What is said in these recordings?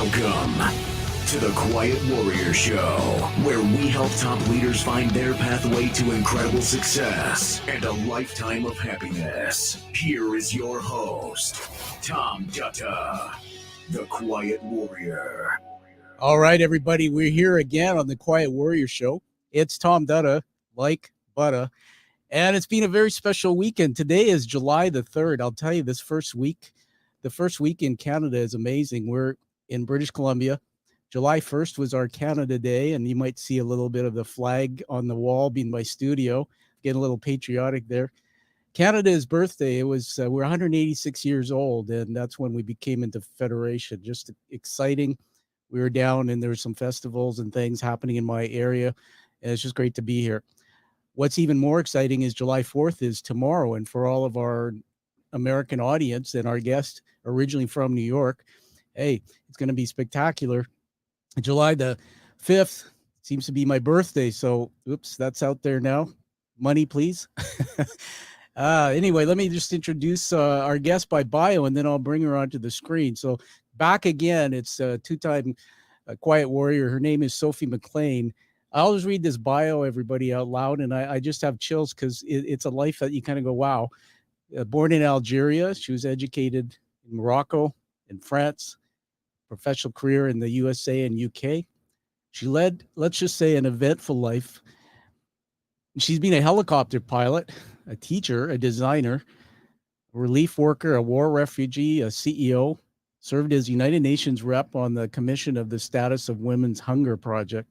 Welcome to the Quiet Warrior Show, where we help top leaders find their pathway to incredible success and a lifetime of happiness. Here is your host, Tom Dutta, the Quiet Warrior. All right, everybody, we're here again on the Quiet Warrior Show. It's Tom Dutta, like butter, and it's been a very special weekend. Today is July the 3rd. I'll tell you, the first week in Canada is amazing. We're in British Columbia. July 1st was our Canada Day, and you might see a little bit of the flag on the wall being my studio. Getting a little patriotic there. Canada's birthday, it was we're 186 years old, and that's when we became into federation. Just exciting. We were down, and there were some festivals and things happening in my area, and it's just great to be here. What's even more exciting is July 4th is tomorrow, and for all of our American audience and our guest originally from New York, hey, it's going to be spectacular. July the 5th seems to be my birthday, so oops, that's out there now. Money, please. Anyway, let me just introduce our guest by bio, and then I'll bring her onto the screen. So back again, it's a two-time Quiet Warrior. Her name is Sophie McLean. I'll just read this bio, everybody, out loud, and I just have chills because it's a life that you kind of go, wow. Born in Algeria, she was educated in Morocco, in France, professional career in the USA and UK. She led, let's just say, an eventful life. She's been a helicopter pilot, a teacher, a designer, a relief worker, a war refugee, a CEO, served as United Nations rep on the Commission of the Status of Women's Hunger Project.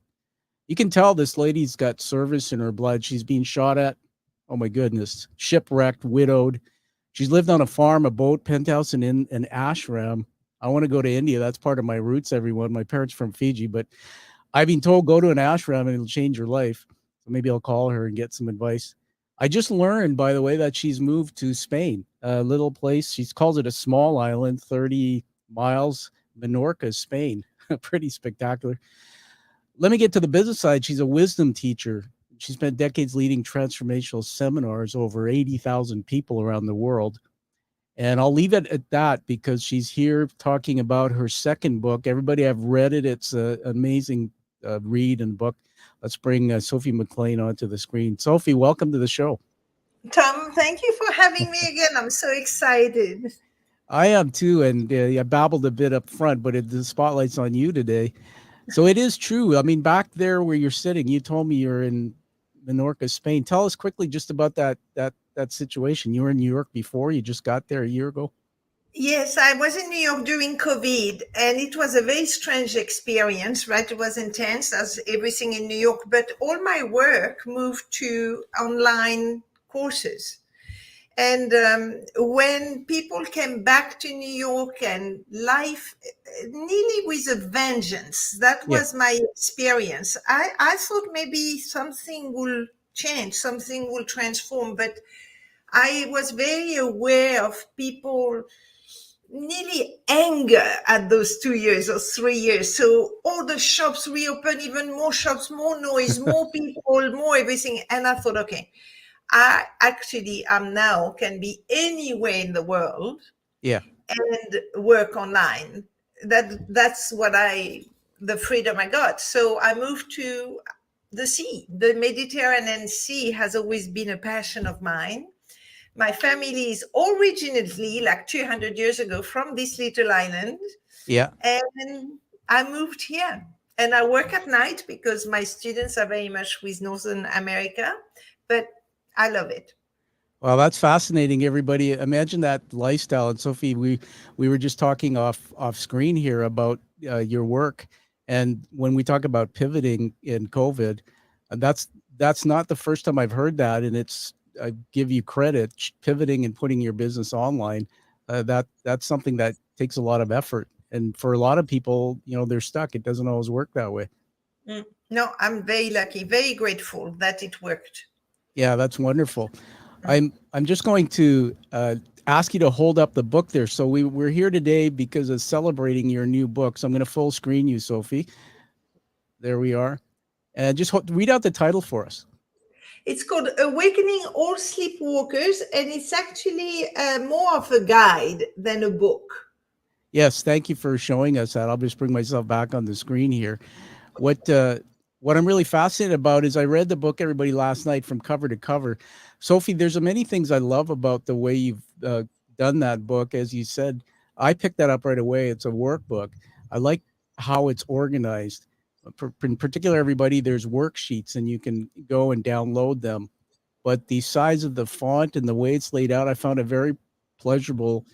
You can tell this lady's got service in her blood. She's been shot at, oh my goodness, shipwrecked, widowed. She's lived on a farm, a boat, penthouse, and in an ashram. I want to go to India. That's part of my roots, everyone. My parents from Fiji, but I've been told go to an ashram and it'll change your life. So maybe I'll call her and get some advice. I just learned, by the way, that she's moved to Spain, a little place. She calls it a small island, 30 miles, Menorca, Spain. Pretty spectacular. Let me get to the business side. She's a wisdom teacher. She spent decades leading transformational seminars, over 80,000 people around the world. And I'll leave it at that because she's here talking about her second book. Everybody, I've read it. It's an amazing read and book. Let's bring Sophie McLean onto the screen. Sophie, welcome to the show. Tom, thank you for having me again. I'm so excited. I am too, and I babbled a bit up front, but the spotlight's on you today. So it is true. I mean, back there where you're sitting, you told me you're in Menorca, Spain. Tell us quickly just about that situation. You were in New York before. You just got there a year ago. Yes, I was in New York during COVID, and it was a very strange experience, right? It was intense as everything in New York, but all my work moved to online courses. And when people came back to New York and life nearly with a vengeance, that was my experience. I thought maybe something will change, something will transform, but I was very aware of people nearly anger at those 2 years or 3 years. So all the shops reopened, even more shops, more noise, more people, more everything. And I thought, okay, I actually am now can be anywhere in the world and work online. That's what the freedom I got. So I moved to the sea. The Mediterranean Sea has always been a passion of mine. My family is originally, like 200 years ago, from this little island. Yeah. And I moved here. And I work at night because my students are very much with Northern America. But I love it. Well, that's fascinating, everybody. Imagine that lifestyle. And Sophie, we were just talking off screen here about your work. And when we talk about pivoting in COVID, that's not the first time I've heard that. And I give you credit, pivoting and putting your business online. That's something that takes a lot of effort. And for a lot of people, they're stuck. It doesn't always work that way. No, I'm very lucky, very grateful that it worked. Yeah, that's wonderful. I'm just going to ask you to hold up the book there. So we're here today because of celebrating your new book. So I'm going to full screen you, Sophie. There we are. And just read out the title for us. It's called Awakening All Sleepwalkers, and it's actually more of a guide than a book. Yes, thank you for showing us that. I'll just bring myself back on the screen here. What I'm really fascinated about is I read the book everybody last night from cover to cover. Sophie, there's many things I love about the way you've done that book. As you said, I picked that up right away. It's a workbook. I like how it's organized. In particular, everybody, there's worksheets and you can go and download them. But the size of the font and the way it's laid out, I found it very pleasurable.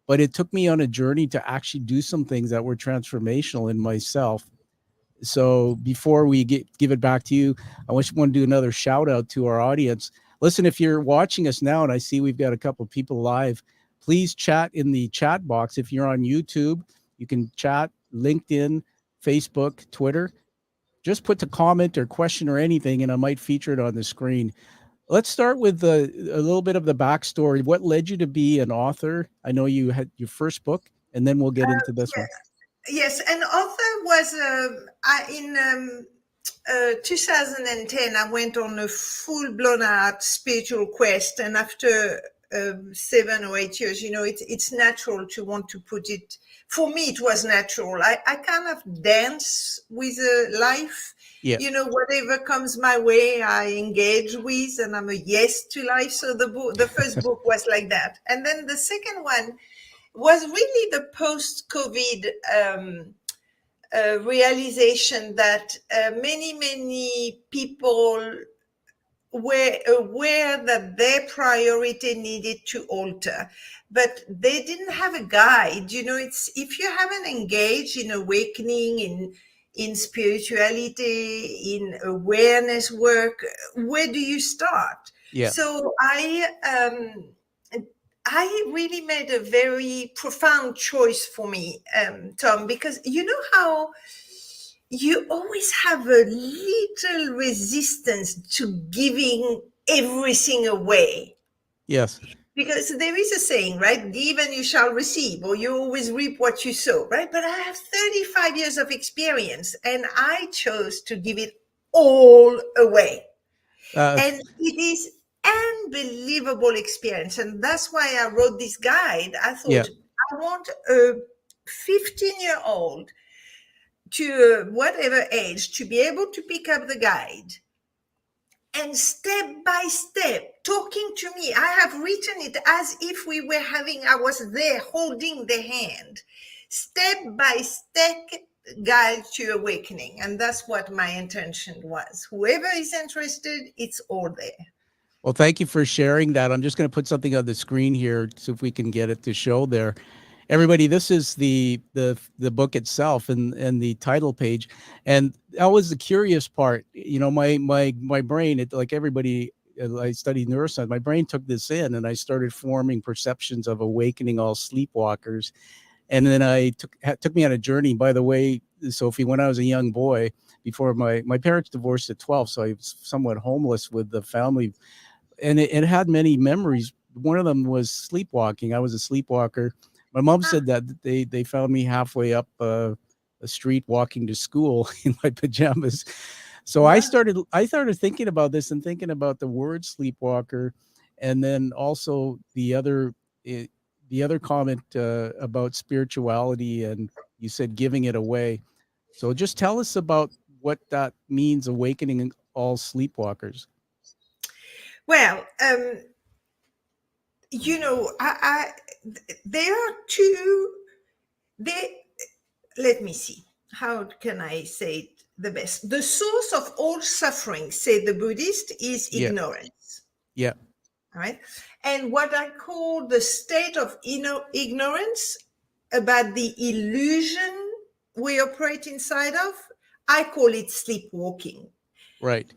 But it took me on a journey to actually do some things that were transformational in myself. So before we give it back to you, I want to do another shout out to our audience. Listen, if you're watching us now, and I see we've got a couple of people live, please chat in the chat box. If you're on YouTube, you can chat, LinkedIn, Facebook, Twitter. Just put the comment or question or anything, and I might feature it on the screen. Let's start with a little bit of the backstory. What led you to be an author? I know you had your first book, and then we'll get into this one. Yes, an author was in 2010. I went on a full-blown out spiritual quest, and after 7 or 8 years, it's natural to want to put it. For me, it was natural. I kind of dance with life. Yeah. Whatever comes my way, I engage with, and I'm a yes to life. So the first book was like that, and then the second one was really the post-COVID realization that many people were aware that their priority needed to alter, but they didn't have a guide. It's if you haven't engaged in awakening, in spirituality, in awareness work, where do you start? Yeah. So I really made a very profound choice for me, Tom, because you know how you always have a little resistance to giving everything away. Yes. Because there is a saying, right? Give and you shall receive, or you always reap what you sow, right? But I have 35 years of experience and I chose to give it all away. And it is unbelievable experience. And that's why I wrote this guide. I thought, yeah. I want a 15-year-old to whatever age to be able to pick up the guide and step by step talking to me. I have written it as if I was there holding the hand, step by step guide to awakening. And that's what my intention was. Whoever is interested, it's all there. Well, thank you for sharing that. I'm just going to put something on the screen here so if we can get it to show there. Everybody, this is the book itself and the title page. And that was the curious part. My brain, like everybody, I studied neuroscience, my brain took this in and I started forming perceptions of awakening all sleepwalkers. And then took me on a journey. By the way, Sophie, when I was a young boy, before my parents divorced at 12, so I was somewhat homeless with the family. And it had many memories. One of them was sleepwalking. I was a sleepwalker. My mom said that they found me halfway up a street walking to school in my pajamas. So yeah. I started thinking about this and thinking about the word sleepwalker, and then also the other comment about spirituality, and you said giving it away. So just tell us about what that means, awakening all sleepwalkers. Well, there are two. Let me see. How can I say it the best? The source of all suffering, say the Buddhist, is ignorance. Yeah. Right. And what I call the state of ignorance about the illusion we operate inside of, I call it sleepwalking. Right.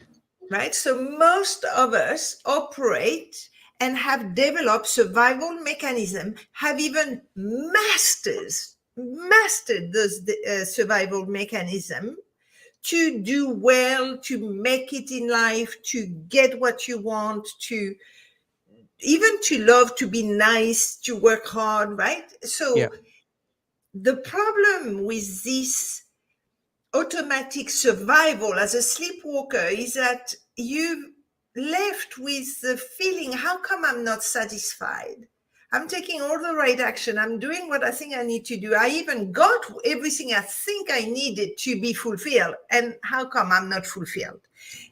Right. So most of us operate and have developed survival mechanism, have even mastered those survival mechanism to do well, to make it in life, to get what you want, to even to love, to be nice, to work hard, right? So the problem with this automatic survival as a sleepwalker is that you've left with the feeling, how come I'm not satisfied? I'm taking all the right action. I'm doing what I think I need to do. I even got everything I think I needed to be fulfilled. And how come I'm not fulfilled?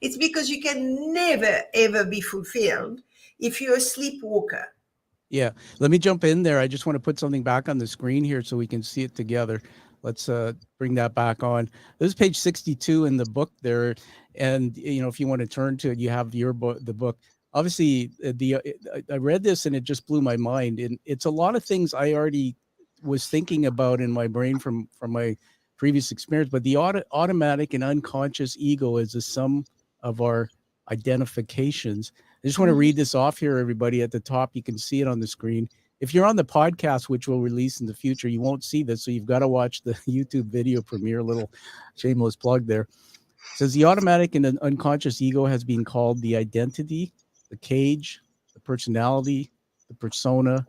It's because you can never, ever be fulfilled if you're a sleepwalker. Yeah. Let me jump in there. I just want to put something back on the screen here so we can see it together. Let's bring that back on. This is page 62 in the book there. And, if you want to turn to it, you have your book, the book. Obviously, I read this and it just blew my mind. And it's a lot of things I already was thinking about in my brain from my previous experience. But the automatic and unconscious ego is the sum of our identifications. I just want to read this off here, everybody. At the top, you can see it on the screen. If you're on the podcast, which we'll release in the future, you won't see this. So you've got to watch the YouTube video premiere, little shameless plug there. It says the automatic and unconscious ego has been called the identity, the cage, the personality, the persona,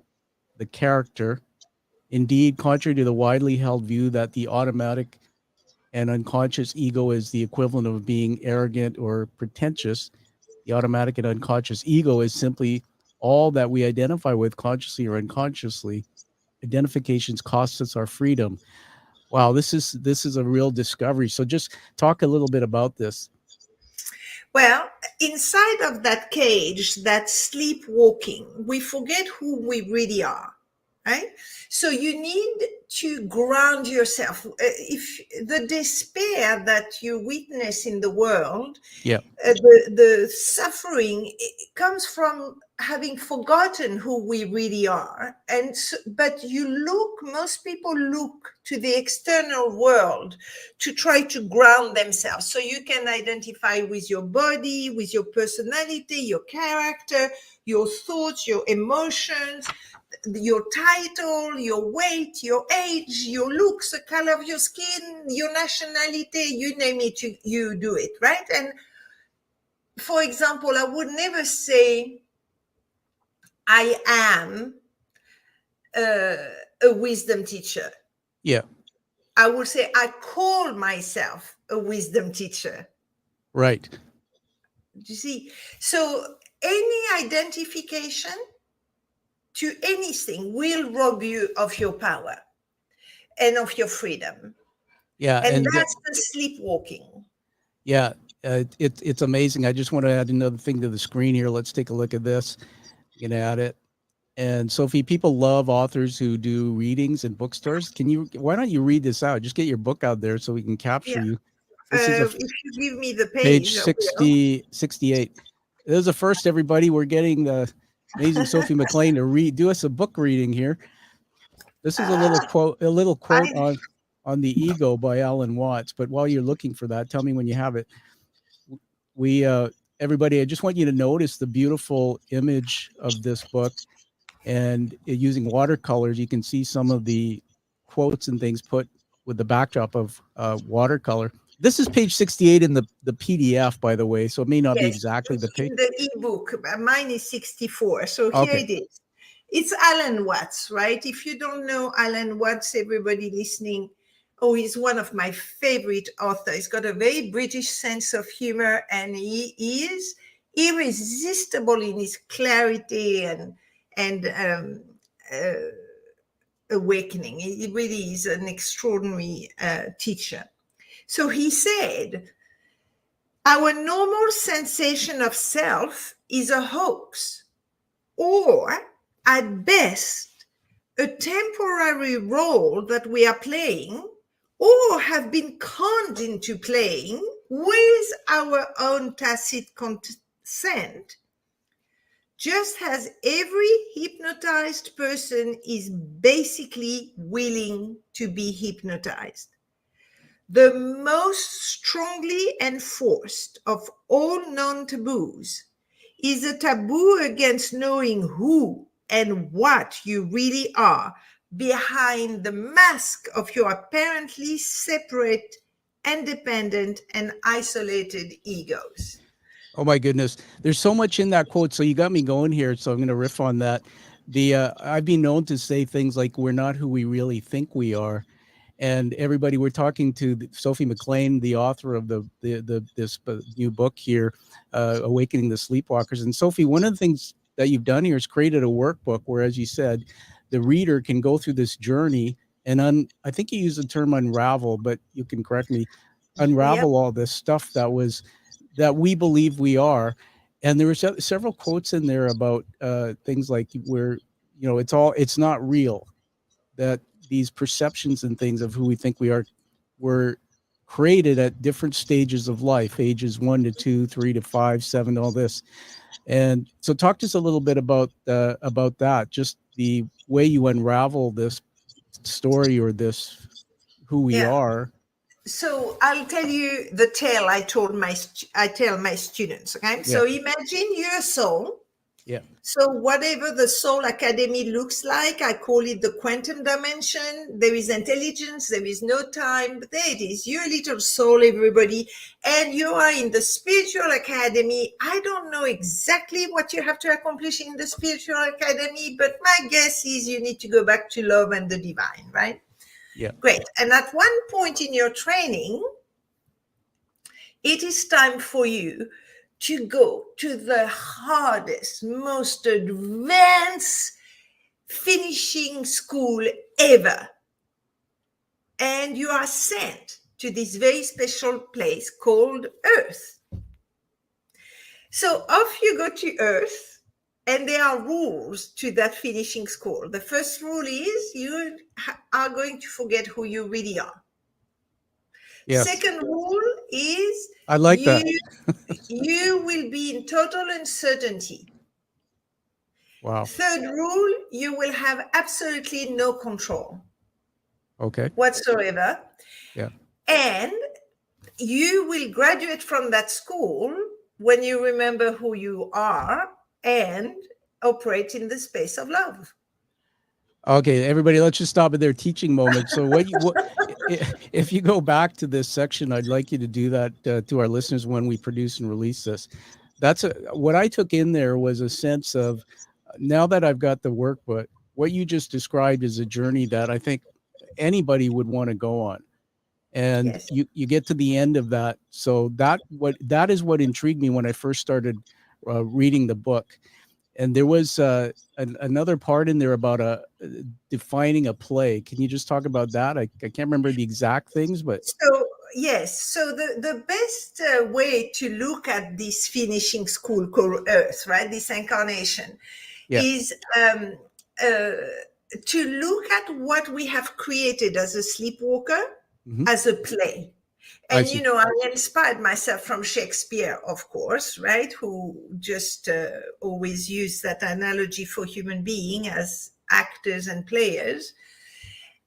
the character. Indeed, contrary to the widely held view that the automatic and unconscious ego is the equivalent of being arrogant or pretentious, the automatic and unconscious ego is simply all that we identify with consciously or unconsciously. Identifications cost us our freedom. Wow, this is a real discovery. So just talk a little bit about this. Well, inside of that cage, that sleepwalking, we forget who we really are, right? So you need to ground yourself. If the despair that you witness in the world, Yeah. The suffering, it comes from having forgotten who we really are. And so, but most people look to the external world to try to ground themselves. So you can identify with your body, with your personality, your character, your thoughts, your emotions, your title, your weight, your age, your looks, the color of your skin, your nationality, you name it, you do it, right? And for example, I would never say I am a wisdom teacher. Yeah. I would say I call myself a wisdom teacher. Right. You see? So any identification to anything will rob you of your power and of your freedom. Yeah. And that's the sleepwalking. Yeah. It's amazing. I just want to add another thing to the screen here. Let's take a look at this. You can add it. And Sophie, people love authors who do readings in bookstores. Why don't you read this out? Just get your book out there so we can capture you. This is if you give me the page 68. This is the first, everybody. We're getting the amazing Sophie McLean to do us a book reading here. This is a little quote on the ego by Alan Watts. But while you're looking for that, tell me when you have it. Everybody, I just want you to notice the beautiful image of this book. And using watercolors, you can see some of the quotes and things put with the backdrop of watercolor. This is page 68 in the PDF, by the way, so it may not be exactly the page. In the ebook, mine is 64. So here it is. It's Alan Watts, right? If you don't know Alan Watts, everybody listening, he's one of my favorite authors. He's got a very British sense of humor, and he is irresistible in his clarity and awakening. He really is an extraordinary teacher. So he said, our normal sensation of self is a hoax, or at best, a temporary role that we are playing or have been conned into playing with our own tacit consent, just as every hypnotized person is basically willing to be hypnotized. The most strongly enforced of all non-taboos is a taboo against knowing who and what you really are behind the mask of your apparently separate, independent, and isolated egos. Oh my goodness. There's so much in that quote. So you got me going here. So I'm going to riff on that. I've been known to say things like, we're not who we really think we are. And everybody, we're talking to Sophie McLean, the author of this new book here, Awakening the Sleepwalkers. And Sophie, one of the things that you've done here is created a workbook where, as you said, the reader can go through this journey and I think you use the term unravel, but you can correct me, Yep. unravel all this stuff that we believe we are. And there were several quotes in there about things like where, it's not real, that these perceptions and things of who we think we are were created at different stages of life, ages 1 to 2, 3 to 5, 7, all this. And so talk to us a little bit about that, just the way you unravel this story or this who we Yeah. are. So I'll tell you the tale I tell my students. Okay. So imagine you're a soul. Yeah. So whatever the soul academy looks like, I call it the quantum dimension. There is intelligence, there is no time, but there it is. You're a little soul, everybody, and you are in the spiritual academy. I don't know exactly what you have to accomplish in the spiritual academy, but my guess is you need to go back to love and the divine, right? Yeah. Great. And at one point in your training, it is time for you to go to the hardest, most advanced finishing school ever. And you are sent to this very special place called Earth. So off you go to Earth, and there are rules to that finishing school. The first rule is you are going to forget who you really are. Yes. Second rule is I like that. You will be in total uncertainty. Wow. Third rule, you will have absolutely no control. Okay. Whatsoever. Yeah. And you will graduate from that school when you remember who you are and operate in the space of love. Okay, everybody, let's just stop at their teaching moment. So if you go back to this section, I'd like you to do that to our listeners when we produce and release this. What I took in there was a sense of, now that I've got the workbook, what you just described is a journey that I think anybody would want to go on. And yes. you get to the end of that. So that is what intrigued me when I first started reading the book. And there was another part in there about defining a play. Can you just talk about that? I can't remember the exact things, but yes. So the best way to look at this finishing school called Earth, right? This incarnation, is to look at what we have created as a sleepwalker, as a play. And, I inspired myself from Shakespeare, of course, right? Who just always used that analogy for human being as actors and players.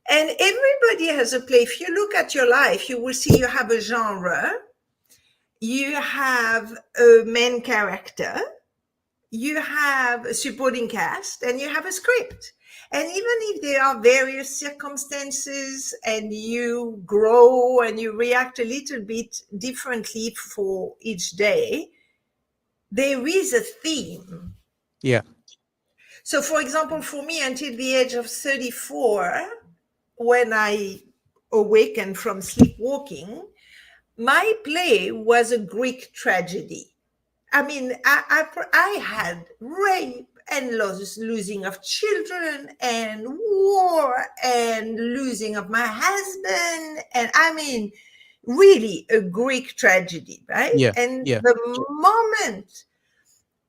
And everybody has a play. If you look at your life, you will see you have a genre, you have a main character, you have a supporting cast, and you have a script. And even if there are various circumstances and you grow and you react a little bit differently for each day, there is a theme. Yeah. So, for example, for me, until the age of 34, when I awakened from sleepwalking, my play was a Greek tragedy. I mean, I had rape and losing of children and war and losing of my husband. And I mean, really a Greek tragedy, right? Yeah. And the moment,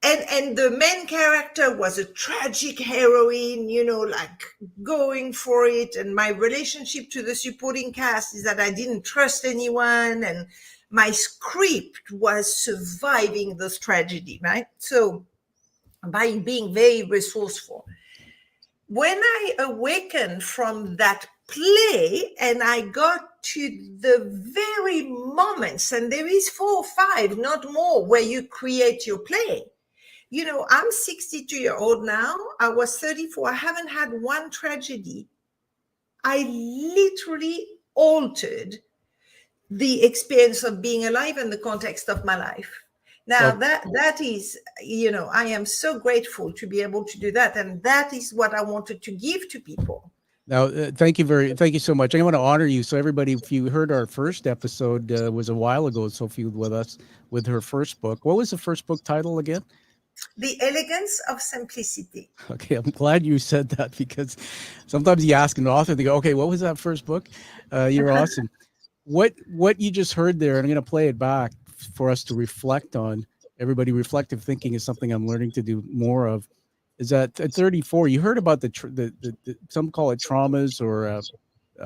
and the main character was a tragic heroine, like going for it. And my relationship to the supporting cast is that I didn't trust anyone. And my script was surviving this tragedy, right? So by being very resourceful. When I awakened from that play and I got to the very moments, and there is 4 or 5, not more, where you create your play. I'm 62-year-old now. I was 34. I haven't had one tragedy. I literally altered the experience of being alive in the context of my life. Now, that is, I am so grateful to be able to do that. And that is what I wanted to give to people. Now, thank you so much. I want to honor you. So everybody, if you heard our first episode, was a while ago, Sophie with us with her first book. What was the first book title again? The Elegance of Simplicity. Okay, I'm glad you said that, because sometimes you ask an author, they go, okay, what was that first book? You're awesome. What you just heard there, and I'm going to play it back for us to reflect on. Everybody, reflective thinking is something I'm learning to do more of. Is that at 34, you heard about the some call it traumas or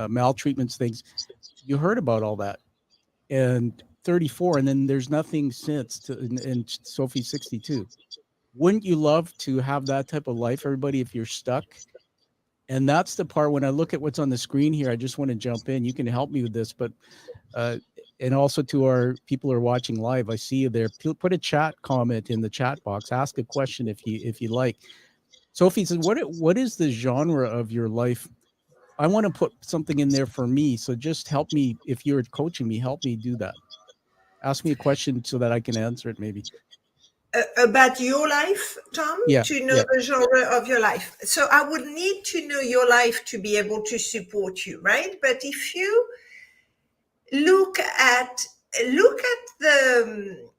maltreatments, things. You heard about all that, and 34, and then there's nothing since. And Sophie's 62. Wouldn't you love to have that type of life, everybody, if you're stuck? And that's the part when I look at what's on the screen here, I just want to jump in. You can help me with this, but and also to our people who are watching live, I see you there. Put a chat comment in the chat box. Ask a question if you like. Sophie says, what is the genre of your life? I want to put something in there for me. So just help me. If you're coaching me, help me do that. Ask me a question so that I can answer it maybe. About your life, Tom, Yeah, to know the genre of your life. So I would need to know your life to be able to support you, right? But if you look at the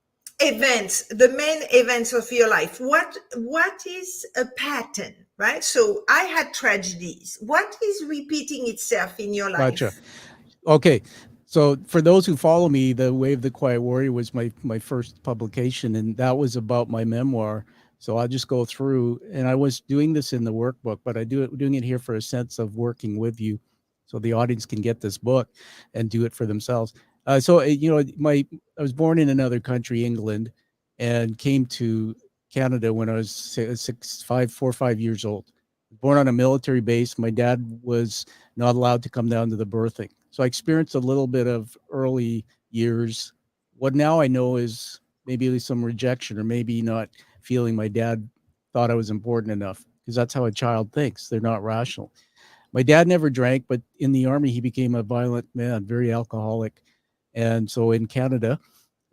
events, the main events of your life, what is a pattern, right? So I had tragedies. What is repeating itself in your life? Gotcha. Okay. So for those who follow me, The Way of the Quiet Warrior was my first publication, and that was about my memoir. So I'll just go through, and I was doing this in the workbook, but doing it here for a sense of working with you, so the audience can get this book and do it for themselves. So I was born in another country, England, and came to Canada when I was 4 or 5 years old. Born on a military base. My dad was not allowed to come down to the birthing. So I experienced a little bit of early years. What now I know is maybe some rejection, or maybe not feeling my dad thought I was important enough, because that's how a child thinks. They're not rational. My dad never drank, but in the army, he became a violent man, very alcoholic. And so in Canada,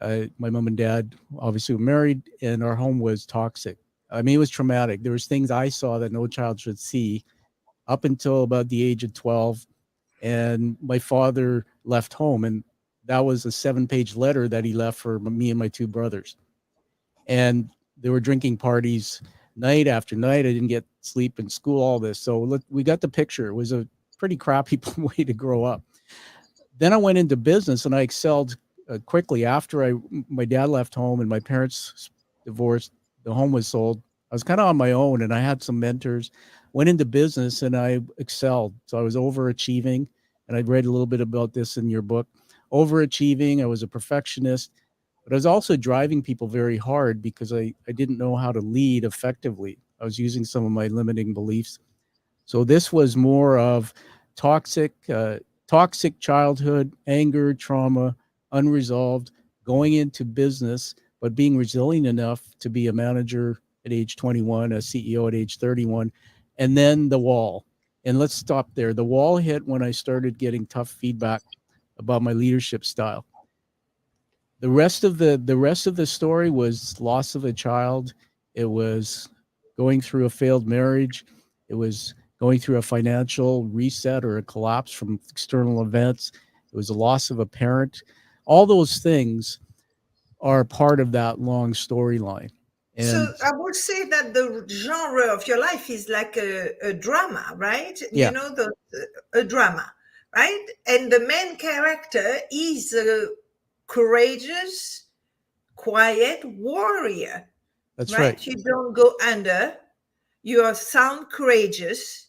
my mom and dad obviously were married, and our home was toxic. I mean, it was traumatic. There was things I saw that no child should see up until about the age of 12. And my father left home, and that was a 7-page letter that he left for me and my two brothers. And there were drinking parties night after night. I didn't get sleep in school, all this. So we got the picture. It was a pretty crappy way to grow up. Then I went into business, and I excelled quickly after my dad left home and my parents divorced. The home was sold. I was kind of on my own, and I had some mentors. Went into business, and I excelled. So I was overachieving, and I read a little bit about this in your book. Overachieving. I was a perfectionist, but I was also driving people very hard because I didn't know how to lead effectively. I was using some of my limiting beliefs. So this was more of toxic childhood, anger, trauma, unresolved, going into business, but being resilient enough to be a manager at age 21, a CEO at age 31, and then the wall. And let's stop there. The wall hit when I started getting tough feedback about my leadership style. The rest of the story was loss of a child. It was going through a failed marriage. It was going through a financial reset or a collapse from external events. It was a loss of a parent. All those things are part of that long storyline. So I would say that the genre of your life is like a drama, right? Yeah. You know, a drama, right? And the main character is a courageous, quiet warrior. That's right. You don't go under. You are sound courageous.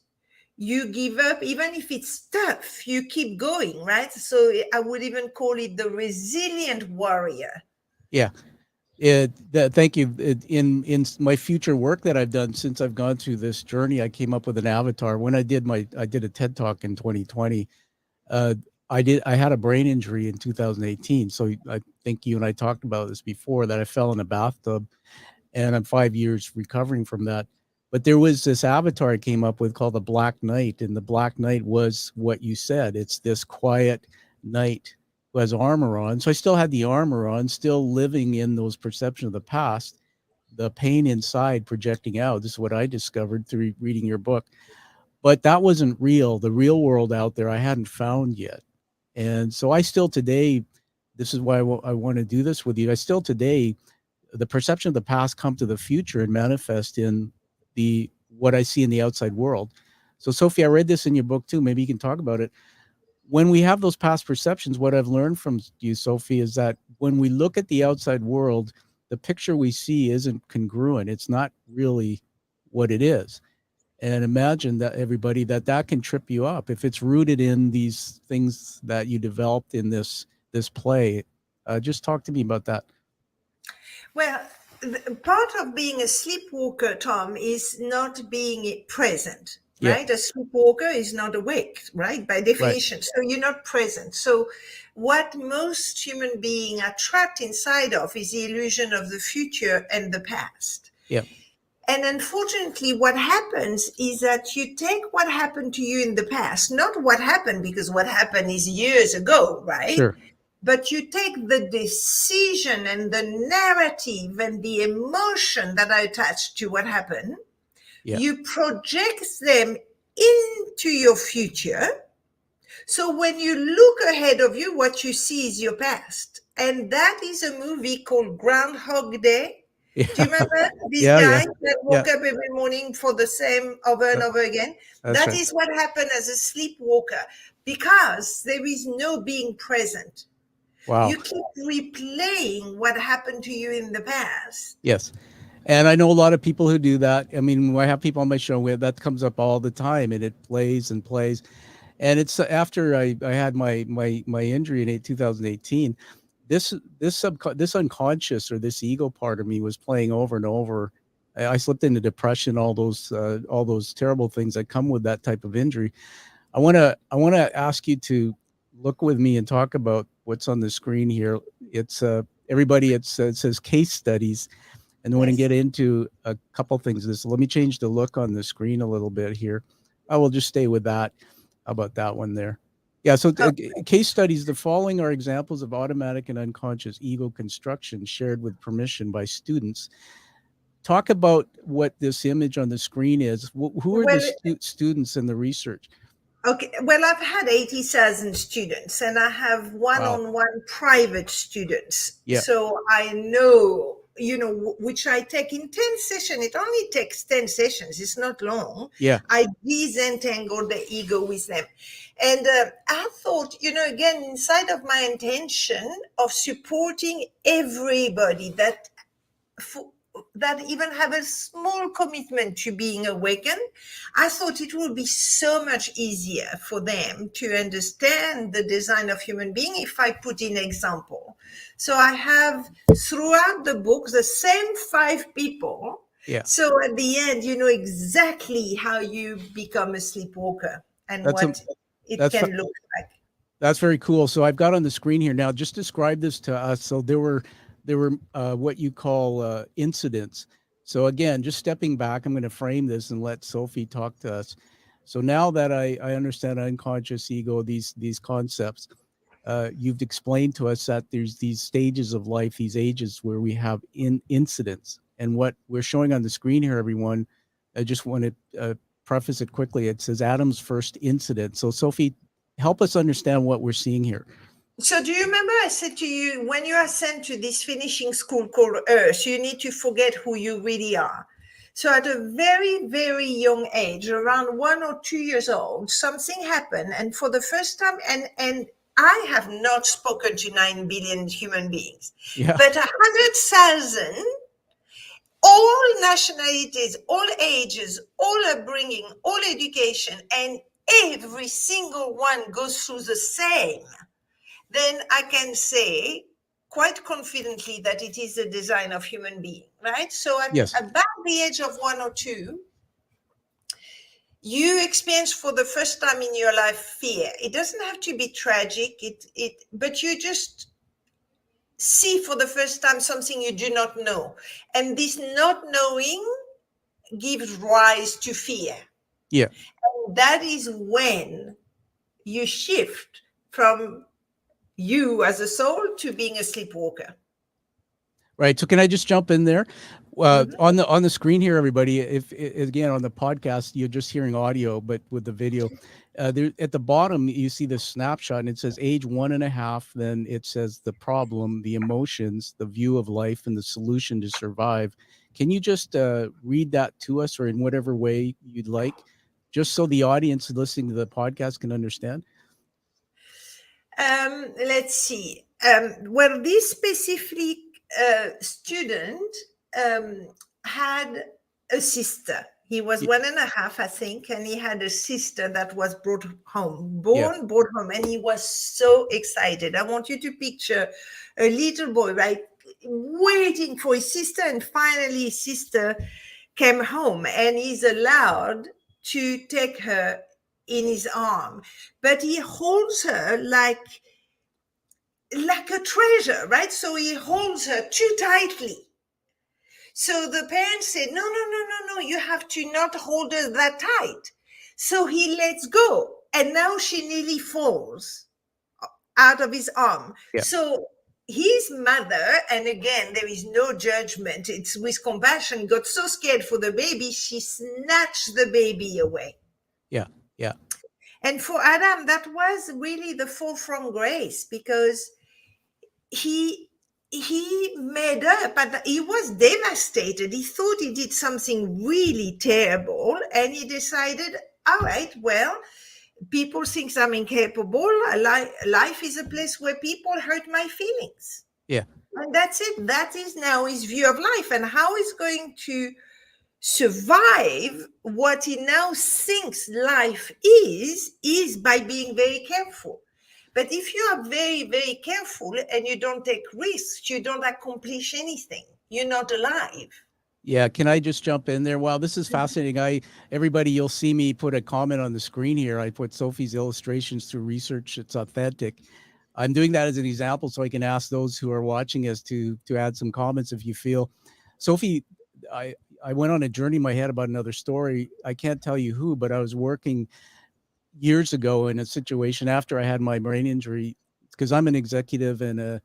You give up, even if it's tough, you keep going, right? So I would even call it the resilient warrior. Yeah. Thank you. In my future work that I've done since I've gone through this journey, I came up with an avatar. When I did a TED Talk in 2020. I had a brain injury in 2018. So I think you and I talked about this before, that I fell in a bathtub, and I'm 5 years recovering from that. But there was this avatar I came up with called the Black Knight, and the Black Knight was what you said. It's this quiet knight who has armor on. So I still had the armor on, still living in those perceptions of the past, the pain inside projecting out. This is what I discovered through reading your book. But that wasn't real. The real world out there I hadn't found yet. And so I still today, this is why I want to do this with you. I still today the perception of the past come to the future and manifest in what I see in the outside world. So Sophie, I read this in your book too. Maybe you can talk about it. When we have those past perceptions, what I've learned from you, Sophie, is that when we look at the outside world, the picture we see isn't congruent. It's not really what it is. And imagine that, everybody, that can trip you up if it's rooted in these things that you developed in this play. Just talk to me about that. Well, part of being a sleepwalker, Tom, is not being present, right? A sleepwalker is not awake, right? By definition. Right. So you're not present. So what most human beings are trapped inside of is the illusion of the future and the past. Yeah. And unfortunately, what happens is that you take what happened to you in the past, not what happened, because what happened is years ago, right? Sure. But you take the decision and the narrative and the emotion that are attached to what happened. Yeah. You project them into your future. So when you look ahead of you, what you see is your past. And that is a movie called Groundhog Day. Yeah. Do you remember this guy that woke up every morning for the same over and over again? That is what happened as a sleepwalker, because there is no being present. Wow. You keep replaying what happened to you in the past. Yes. And I know a lot of people who do that. I mean, when I have people on my show where that comes up all the time, and it plays and plays. And it's after I had my injury in 2018. This unconscious, or this ego part of me, was playing over and over. I slipped into depression, all those terrible things that come with that type of injury. I want to ask you to look with me and talk about what's on the screen here. It's everybody. It says case studies, and I want to get into a couple things. Let me change the look on the screen a little bit here. I will just stay with that. How about that one there? Yeah, so case studies, the following are examples of automatic and unconscious ego construction shared with permission by students. Talk about what this image on the screen is. Who are the students in the research? Okay, well, I've had 80,000 students, and I have one-on-one private students. Yeah. So I know, which I take in 10 sessions. It only takes 10 sessions. It's not long. Yeah. I disentangle the ego with them. And I thought, again, inside of my intention of supporting everybody that even have a small commitment to being awakened, I thought it would be so much easier for them to understand the design of human being if I put in example. So I have throughout the book the same 5 people. Yeah. So at the end, you know exactly how you become a sleepwalker and what it can look like. That's very cool. So I've got on the screen here now, just describe this to us. So there were what you call incidents. So again, just stepping back, I'm going to frame this and let Sophie talk to us. So now that I understand unconscious ego, these concepts, you've explained to us that there's these stages of life, these ages where we have incidents. And what we're showing on the screen here, everyone, I just want to preface it quickly. It says Adam's first incident. So Sophie, help us understand what we're seeing here. So do you remember I said to you, when you are sent to this finishing school called Earth, you need to forget who you really are. So at a very, very young age, around 1 or 2 years old, something happened. And for the first time, and I have not spoken to 9 billion human beings, but 100,000, all nationalities, all ages, all upbringing, all education, and every single one goes through the same, then I can say quite confidently that it is the design of human being, right? So at about the age of 1 or 2, you experience for the first time in your life fear. It doesn't have to be tragic, but you just see for the first time something you do not know. And this not knowing gives rise to fear. Yeah. And that is when you shift from you as a soul to being a sleepwalker. Right. So can I just jump in there? Mhm. On the screen here, everybody. If again on the podcast, you're just hearing audio, but with the video, there at the bottom you see the snapshot, and it says age 1.5. Then it says the problem, the emotions, the view of life, and the solution to survive. Can you just read that to us, or in whatever way you'd like, just so the audience listening to the podcast can understand? Let's see. Well, this specific student um, had a sister. He was Y- 1.5, I think, and he had a sister that was brought home, Yeah. brought home, and he was so excited. I want you to picture a little boy, right, waiting for his sister, and finally his sister came home, and he's allowed to take her in his arm, but he holds her like a treasure, right? So he holds her too tightly. So the parents said, no, no, no, no, no, you have to not hold her that tight. So he lets go. And now she nearly falls out of his arm. Yeah. So his mother, and again, there is no judgment, it's with compassion, got so scared for the baby, she snatched the baby away. Yeah. Yeah. And for Adam, that was really the fall from grace, because he made up, and he was devastated. He thought he did something really terrible, and he decided, all right, well, people think I'm incapable. Life is a place where people hurt my feelings, Yeah. and that's it. That is now his view of life, and how he's going to survive what he now thinks life is by being very careful. But if you are very, very careful and you don't take risks, you don't accomplish anything. You're not alive. Yeah, can I just jump in there? Wow, this is fascinating. Everybody, you'll see me put a comment on the screen here. I put Sophie's illustrations through research. It's authentic. I'm doing that as an example so I can ask those who are watching us to add some comments if you feel. Sophie, I I went on a journey in my head about another story. I can't tell you who, but I was working years ago in a situation after I had my brain injury because I'm an executive and I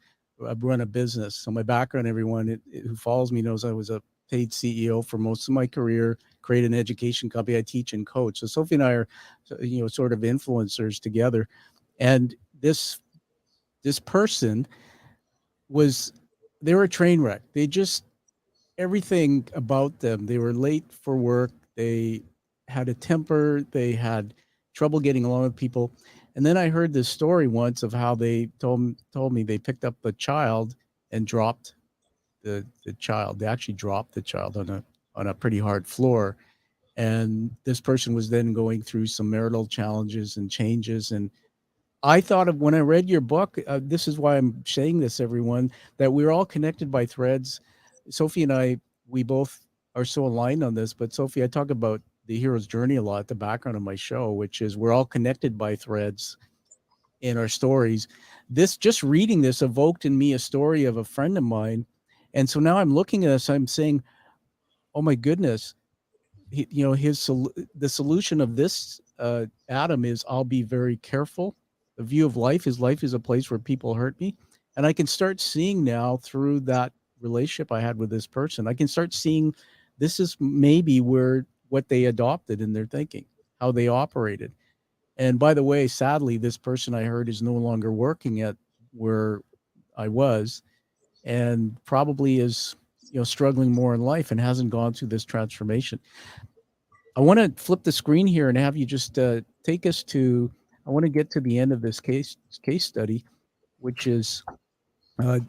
run a business. So my background, everyone who follows me knows I was a paid CEO for most of my career, created an education company. I teach and coach. So Sophie and I are, sort of influencers together. And this person was, they were a train wreck. They just, everything about them. They were late for work. They had a temper. They had trouble getting along with people. And then I heard this story once of how they told me they picked up a child and dropped the child. They actually dropped the child on a pretty hard floor. And this person was then going through some marital challenges and changes. And I thought of when I read your book, this is why I'm saying this, everyone, that we're all connected by threads. Sophie and I, we both are so aligned on this. But Sophie, I talk about the hero's journey a lot, the background of my show, which is we're all connected by threads in our stories. This, just reading this, evoked in me a story of a friend of mine. And so now I'm looking at this, I'm saying, oh my goodness, the solution of this Adam is I'll be very careful. The view of life is a place where people hurt me, and I can start seeing now through that relationship I had with this person. I can start seeing this is maybe where what they adopted in their thinking, how they operated. And by the way, sadly, this person I heard is no longer working at where I was, and probably is struggling more in life and hasn't gone through this transformation. I want to flip the screen here and have you just take us to. I want to get to the end of this case study, which is. Uh,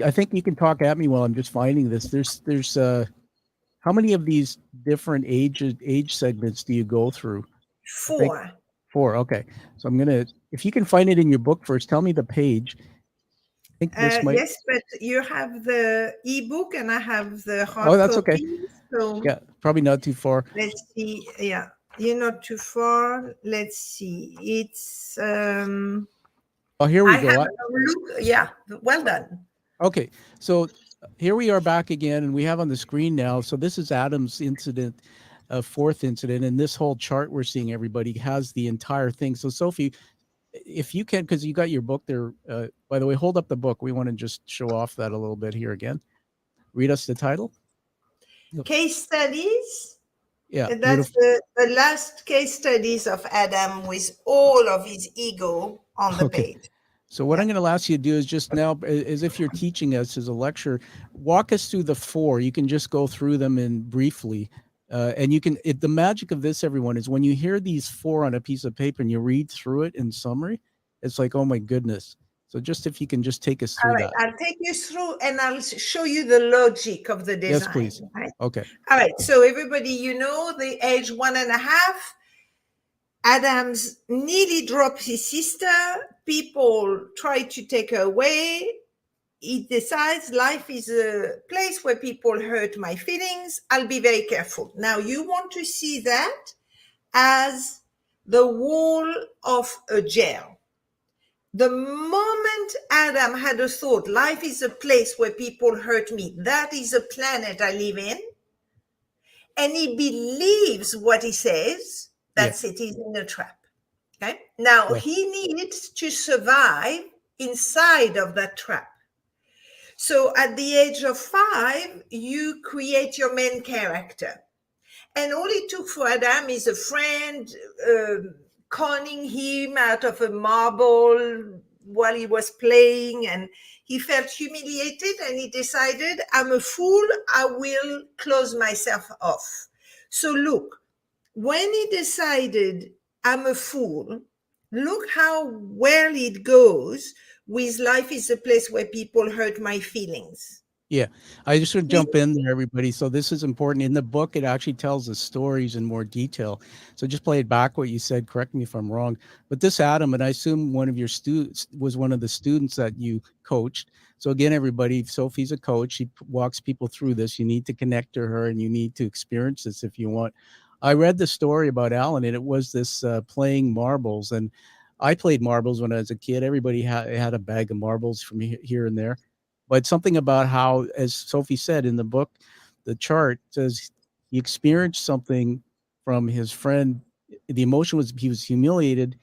I think you can talk at me while I'm just finding this. There's how many of these different age segments do you go through? I think 4. 4. Okay, so I'm gonna. If you can find it in your book first, tell me the page. I think this might. Yes, but you have the ebook and I have the Oh, hard that's okay. copy. So Yeah, probably not too far. let's see. Yeah, you're not too far. Let's see. It's Oh, here we I go. have a look. Yeah, well done. Okay, so here we are back again, and we have on the screen now. So this is Adam's incident, fourth incident, and this whole chart we're seeing, everybody has the entire thing. So Sophie, if you can, because you got your book there. By the way, hold up the book. We want to just show off that a little bit here again. Read us the title. Case studies. Yeah, And that's beautiful. the last case studies of Adam with all of his ego on the Okay. page. So what Yeah. I'm going to ask you to do is just now, as if you're teaching us as a lecture, walk us through the four. You can just go through them in briefly. And you can, the magic of this, everyone, is when you hear these four on a piece of paper and you read through it in summary, it's like, oh my goodness. So just if you can just take us All through right. that. I'll take you through and I'll show you the logic of the Yes, design. please. Right? Okay. All right. So everybody, the age 1.5, Adam's nearly dropped his sister. People try to take her away. He decides life is a place where people hurt my feelings. I'll be very careful. Now, you want to see that as the wall of a jail. The moment Adam had a thought, life is a place where people hurt me, that is a planet I live in, and he believes what he says, that's it, he's in a trap. Okay. Now, he needs to survive inside of that trap. So at the age of 5, you create your main character. And all it took for Adam is a friend conning him out of a marble while he was playing, and he felt humiliated and he decided, I'm a fool, I will close myself off. So look, when he decided, I'm a fool, look how well it goes with life is a place where people hurt my feelings. Yeah, I just want to jump in there, everybody. So this is important. In the book, it actually tells the stories in more detail. So just play it back what you said. Correct me if I'm wrong. But this Adam, and I assume one of your students was one of the students that you coached. So again, everybody, Sophie's a coach. She walks people through this. You need to connect to her and you need to experience this if you want. I read the story about Alan, and it was this playing marbles. And I played marbles when I was a kid. Everybody had a bag of marbles from here and there. But something about how, as Sophie said in the book, the chart says he experienced something from his friend. The emotion was he was humiliated,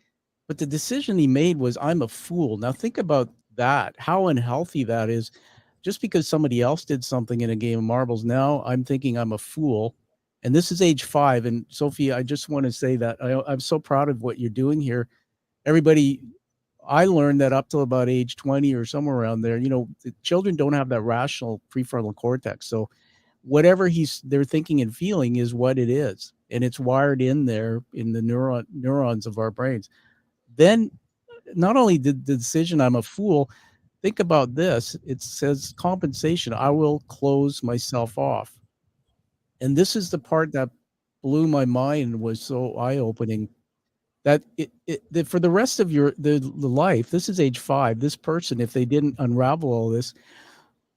but the decision he made was, I'm a fool. Now think about that, how unhealthy that is. Just because somebody else did something in a game of marbles, now I'm thinking I'm a fool. And this is age 5. And Sophie, I just want to say that I'm so proud of what you're doing here. Everybody, I learned that up till about age 20 or somewhere around there, the children don't have that rational prefrontal cortex. So whatever they're thinking and feeling is what it is. And it's wired in there in the neurons of our brains. Then not only did the decision, I'm a fool, think about this. It says compensation. I will close myself off. And this is the part that blew my mind and was so eye-opening. That that for the rest of the life, this is age 5, this person, if they didn't unravel all this,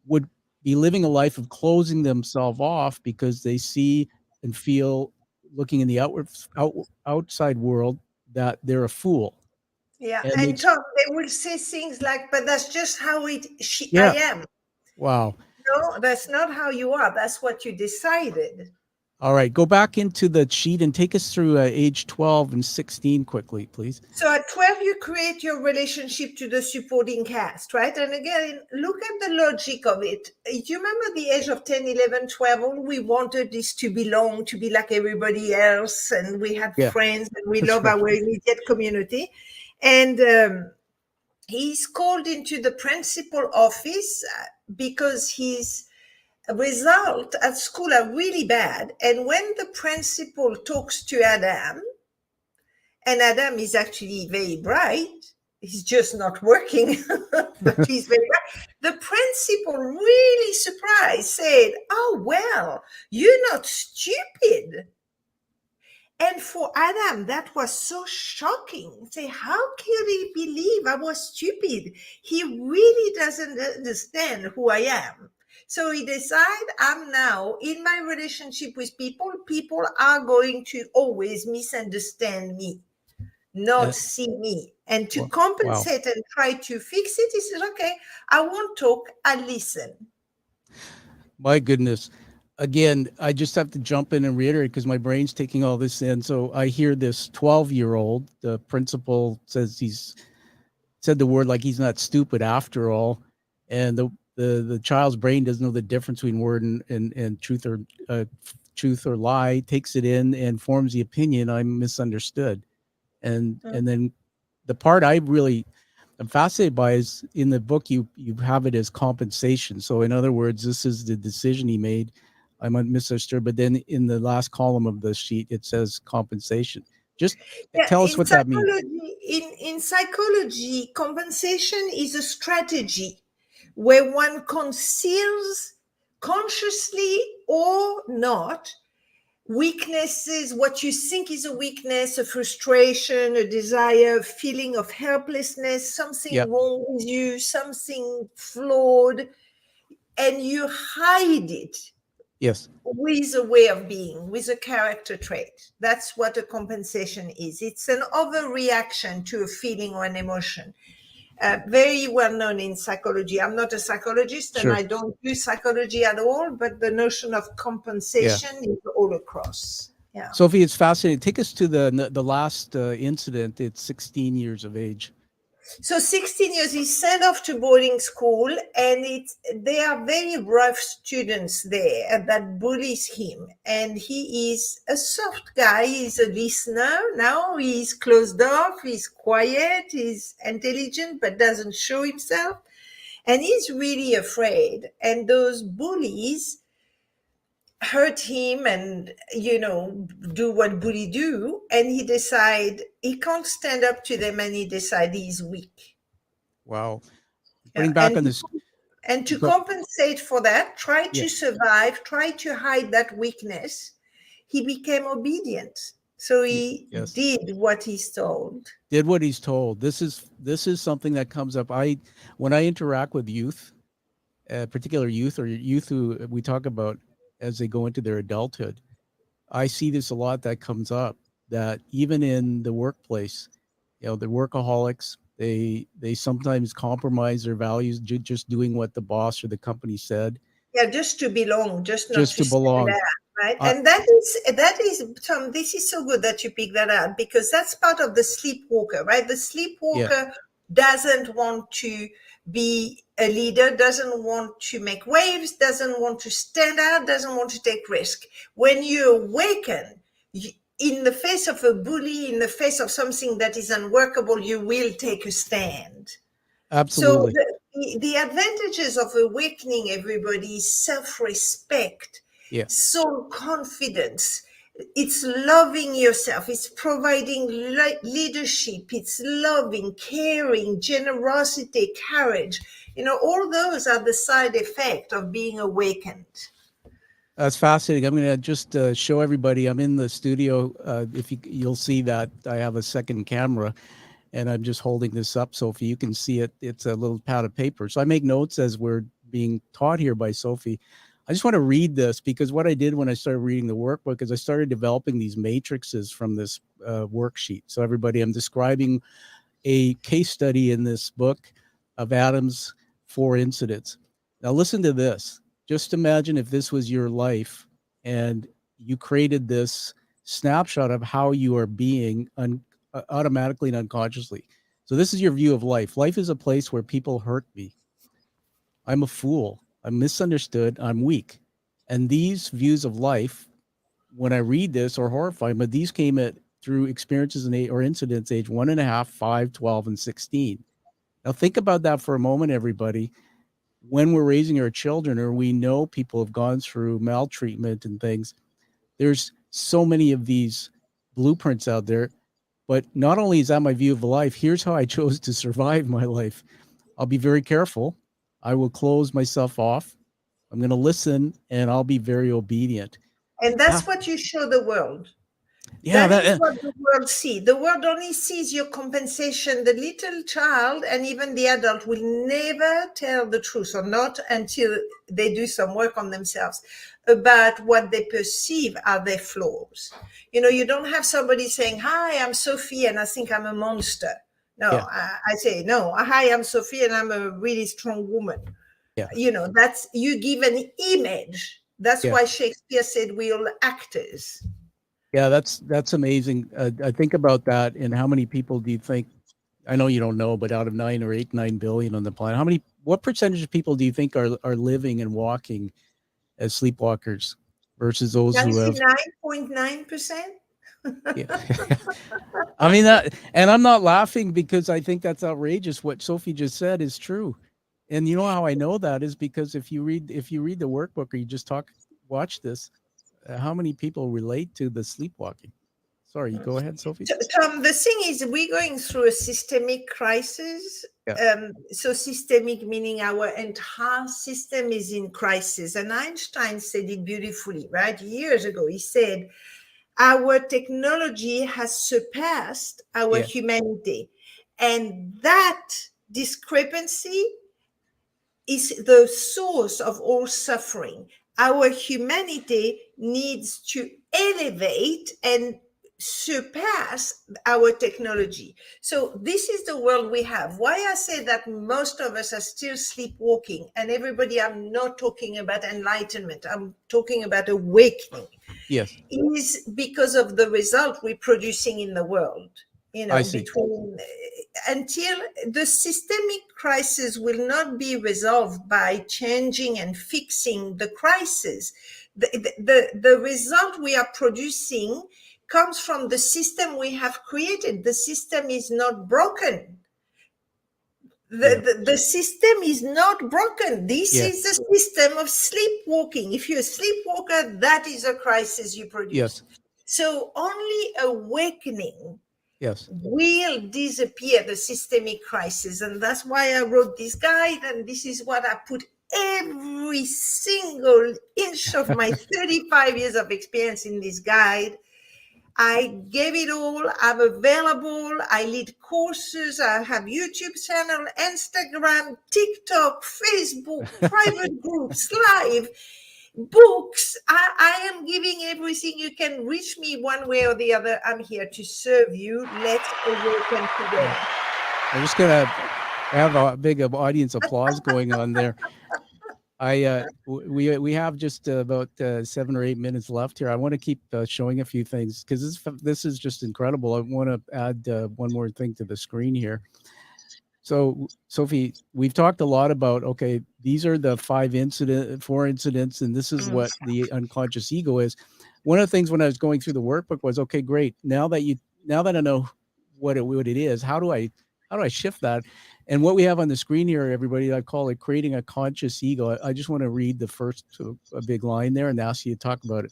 would be living a life of closing themselves off because they see and feel, looking in the outside world, that they're a fool. Yeah, And Tom, they will say things like, but that's just how I yeah, am. wow. No, that's not how you are. That's what you decided. All right, go back into the sheet and take us through age 12 and 16 quickly, please. So at 12, you create your relationship to the supporting cast, right? And again, look at the logic of it. You remember the age of 10, 11, 12, all we wanted is to belong, to be like everybody else. And we had friends and we love our immediate community. And he's called into the principal office because his results at school are really bad. And when the principal talks to Adam, and Adam is actually very bright, he's just not working, but he's very bright. The principal, really surprised, said, oh, well, you're not stupid. And for Adam, that was so shocking. Say, how could he believe I was stupid? He really doesn't understand who I am. So he decided, I'm now in my relationship with people. People are going to always misunderstand me, not see me. And to compensate and try to fix it, he says, okay, I won't talk, I'll listen. My goodness. Again, I just have to jump in and reiterate because my brain's taking all this in. So I hear this 12-year-old, the principal says he's said the word like he's not stupid after all, and the child's brain doesn't know the difference between word and truth or lie, takes it in and forms the opinion, I'm misunderstood. And then the part I'm fascinated by is in the book you have it as compensation. So in other words, this is the decision he made. I'm misunderstood, but then in the last column of the sheet it says compensation. Just Yeah, tell us what that means. in psychology, compensation is a strategy where one conceals, consciously or not, weaknesses, what you think is a weakness, a frustration, a desire, a feeling of helplessness, something Yeah. wrong with you, something flawed, and you hide it Yes. with a way of being, with a character trait. That's what a compensation is. It's an overreaction to a feeling or an emotion. Very well known in psychology. I'm not a psychologist and Sure. I don't do psychology at all, but the notion of compensation is all across. Yeah. Sophie, it's fascinating. Take us to the last incident. It's 16 years of age. So 16 years, he's sent off to boarding school, and they are very rough students there that bullies him. And he is a soft guy. He's a listener. Now he's closed off. He's quiet. He's intelligent, but doesn't show himself. And he's really afraid. And those bullies hurt him and do what bully do, and he decide he can't stand up to them, and he decide he's weak. Wow. Yeah. Putting back on this. And to compensate for that, try to survive, try to hide that weakness, he became obedient. So he did what he's told. Did what he's told. This is something that comes up. When I interact with youth, particular youth or youth who we talk about as they go into their adulthood, I see this a lot that comes up, that even in the workplace, the workaholics, they sometimes compromise their values just doing what the boss or the company said. Yeah, just to belong, just to belong. Stand out, right? And that is Tom, this is so good that you pick that up, because that's part of the sleepwalker, right? The sleepwalker doesn't want to be a leader, doesn't want to make waves, doesn't want to stand out, doesn't want to take risk. When you awaken, in the face of a bully, in the face of something that is unworkable, you will take a stand. Absolutely. So the advantages of awakening everybody is self-respect, self-confidence. It's loving yourself. It's providing leadership. It's loving, caring, generosity, courage. All those are the side effect of being awakened. That's fascinating. I'm going to just show everybody. I'm in the studio. If you'll see that I have a second camera, and I'm just holding this up, Sophie. You can see it. It's a little pad of paper. So I make notes as we're being taught here by Sophie. I just want to read this, because what I did when I started reading the workbook is I started developing these matrices from this worksheet. So everybody, I'm describing a case study in this book of Adam's 4 incidents. Now listen to this. Just imagine if this was your life and you created this snapshot of how you are being automatically and unconsciously. So this is your view of life. Life is a place where people hurt me. I'm a fool. I'm misunderstood. I'm weak. And these views of life, when I read this, are horrifying, but these came through experiences or incidents age 1.5, 5, 12, and 16. Now think about that for a moment, everybody. When we're raising our children, or we know people have gone through maltreatment and things, there's so many of these blueprints out there. But not only is that my view of life, here's how I chose to survive my life. I'll be very careful. I will close myself off. I'm going to listen, and I'll be very obedient. And that's what you show the world. Yeah, that is what the world sees. The world only sees your compensation. The little child and even the adult will never tell the truth, or not until they do some work on themselves, about what they perceive are their flaws. You don't have somebody saying, "Hi, I'm Sophie, and I think I'm a monster." No, I say, "No, hi, I'm Sophie, and I'm a really strong woman." That's, you give an image. That's why Shakespeare said we're all actors. Yeah, that's amazing. I think about that, and how many people do you think I know you don't know, but out of 9 billion on the planet, what percentage of people do you think are living and walking as sleepwalkers versus those who have 99.9%. yeah. I mean that, and I'm not laughing because I think that's outrageous. What Sophie just said is true. And you know how I know that is because if you read the workbook or you just watch this, how many people relate to the sleepwalking? Sorry, go ahead, Sophie. Tom, the thing is, we're going through a systemic crisis. Yeah. So systemic meaning our entire system is in crisis. And Einstein said it beautifully, right? Years ago, he said, our technology has surpassed our humanity. And that discrepancy is the source of all suffering. Our humanity needs to elevate and surpass our technology. So this is the world we have. Why I say that most of us are still sleepwalking, and everybody, I'm not talking about enlightenment, I'm talking about awakening. Yes. Is because of the result we're producing in the world. Until the systemic crisis will not be resolved by changing and fixing the crisis, the result we are producing comes from the system we have created. The system is not broken. The system is not broken. This is the system of sleepwalking. If you're a sleepwalker, that is a crisis you produce. Yes. So only awakening will disappear the systemic crisis. And that's why I wrote this guide. And this is what I put every single inch of my 35 years of experience in this guide. I gave it all. I'm available. I lead courses. I have YouTube channel, Instagram, TikTok, Facebook, private groups, live, books. I am giving everything. You can reach me one way or the other. I'm here to serve you. Let's awaken together. I'm just going to have a big audience applause going on there. We have just about 7 or 8 minutes left here. I want to keep showing a few things because this is just incredible. I want to add one more thing to the screen here. So, Sophie, we've talked a lot about, okay, these are the 4 incidents, and this is what the unconscious ego is. One of the things when I was going through the workbook was, okay, great. Now that I know what it is, how do I shift that? And what we have on the screen here, everybody, I call it creating a conscious ego. I just want to read the first a big line there and ask you to talk about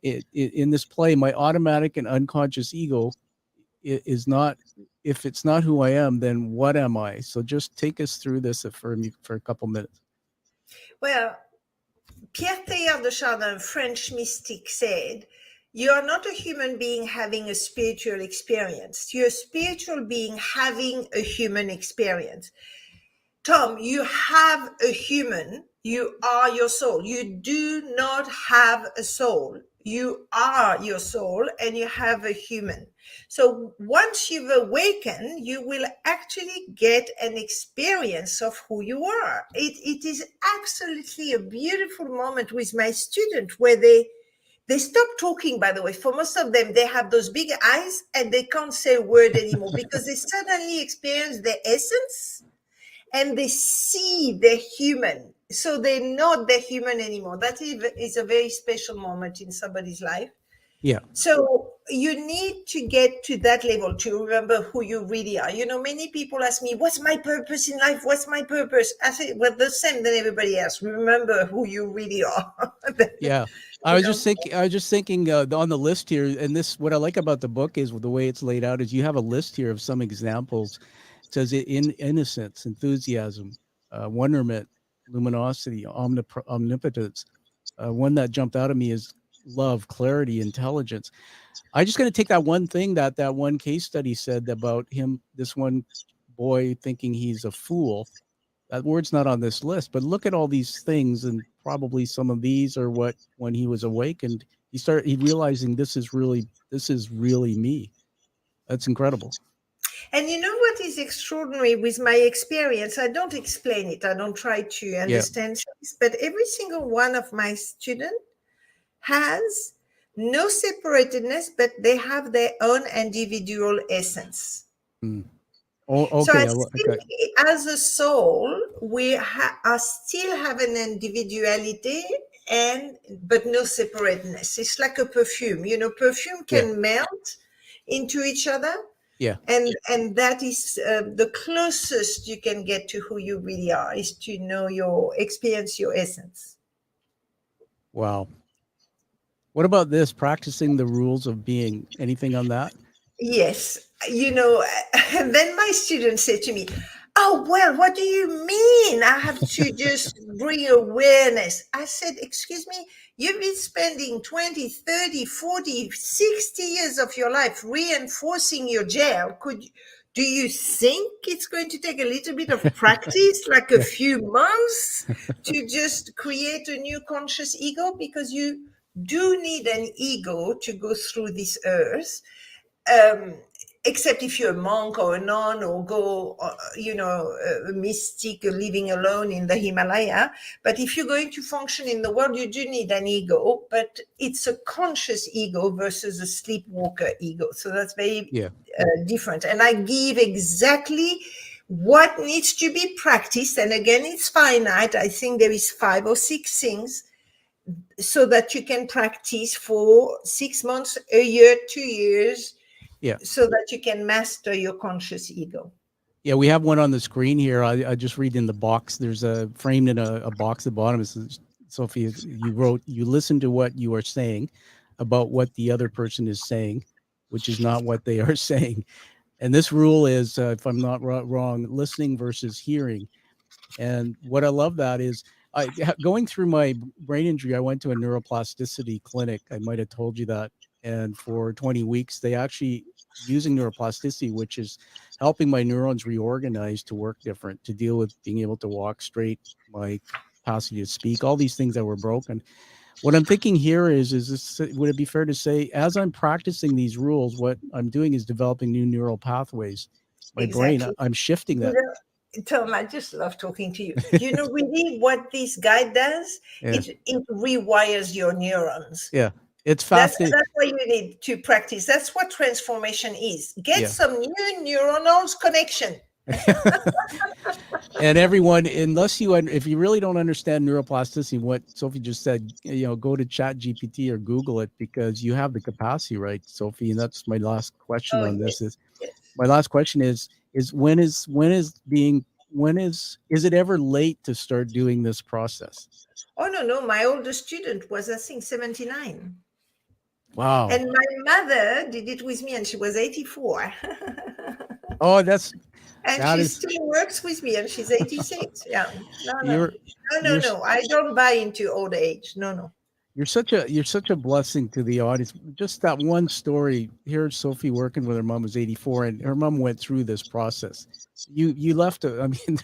it. In this play, my automatic and unconscious ego is not, if it's not who I am, then what am I? So just take us through this for a couple minutes. Well, Pierre Teilhard de Chardin, French mystic, said, you are not a human being having a spiritual experience. You're a spiritual being having a human experience. Tom, you have a human. You are your soul. You do not have a soul. You are your soul and you have a human. So once you've awakened, you will actually get an experience of who you are. It is absolutely a beautiful moment with my student where they stop talking, by the way. For most of them, they have those big eyes and they can't say a word anymore because they suddenly experience their essence and they see the human. So they're not the human anymore. That is a very special moment in somebody's life. Yeah. So you need to get to that level to remember who you really are. You know, many people ask me, what's my purpose in life? What's my purpose? I say, well, the same than everybody else. Remember who you really are. Yeah. I was just thinking on the list here, and this, what I like about the book is the way it's laid out is you have a list here of some examples. It says innocence, enthusiasm, wonderment, luminosity, omnipotence. One that jumped out at me is love, clarity, intelligence. I just going to take that one thing that one case study said about him, this one boy thinking he's a fool. That word's not on this list, but look at all these things, and probably some of these are what, when he was awakened, he realizing this is really me. That's incredible. And you know what is extraordinary with my experience? I don't explain it. I don't try to understand things, but every single one of my students has no separatedness, but they have their own individual essence. Oh, So I okay. think as a soul, we are still have an individuality but no separateness. It's like a perfume. You know, perfume can melt into each other. Yeah. And that is the closest you can get to who you really are, is to know experience your essence. Wow. What about this? Practicing the rules of being. Anything on that? Yes, you know, and then my students say to me, "Oh, well, what do you mean I have to just bring awareness?" I said, "Excuse me, you've been spending 20, 30, 40, 60 years of your life reinforcing your gel. Do you think it's going to take a little bit of practice, like a few months, to just create a new conscious ego? Because you do need an ego to go through this earth. Except if you're a monk or a nun or go, a mystic living alone in the Himalaya. But if you're going to function in the world, you do need an ego, but it's a conscious ego versus a sleepwalker ego. So that's very different. And I give exactly what needs to be practiced. And again, it's finite. I think there is 5 or 6 things, so that you can practice for 6 months, a year, 2 years, so that you can master your conscious ego. Yeah, we have one on the screen here. I just read in the box. There's a framed in a box at the bottom. It says, Sophie, you wrote, you listen to what you are saying about what the other person is saying, which is not what they are saying. And this rule is, if I'm not wrong, listening versus hearing. And what I love that is, going through my brain injury, I went to a neuroplasticity clinic. I might have told you that. And for 20 weeks, they actually using neuroplasticity, which is helping my neurons reorganize to work different, to deal with being able to walk straight, my capacity to speak, all these things that were broken. What I'm thinking here is this, would it be fair to say, as I'm practicing these rules, what I'm doing is developing new neural pathways. My brain, I'm shifting that. Tom, I just love talking to you. You know, really what this guide does? It rewires your neurons. Yeah. It's fascinating. That's why you need to practice. That's what transformation is. Get some new neuronal connection. And everyone, if you really don't understand neuroplasticity, what Sophie just said, go to ChatGPT or Google it, because you have the capacity, right, Sophie? And that's my last question on this. My last question is is it ever late to start doing this process? Oh, no. My oldest student was, I think, 79. Wow. And my mother did it with me, and she was 84. Oh, and she still works with me, and she's 86. Yeah. No. I don't buy into old age. No. You're such a blessing to the audience. Just that one story. Here's Sophie working with her mom, who's 84, and her mom went through this process. You left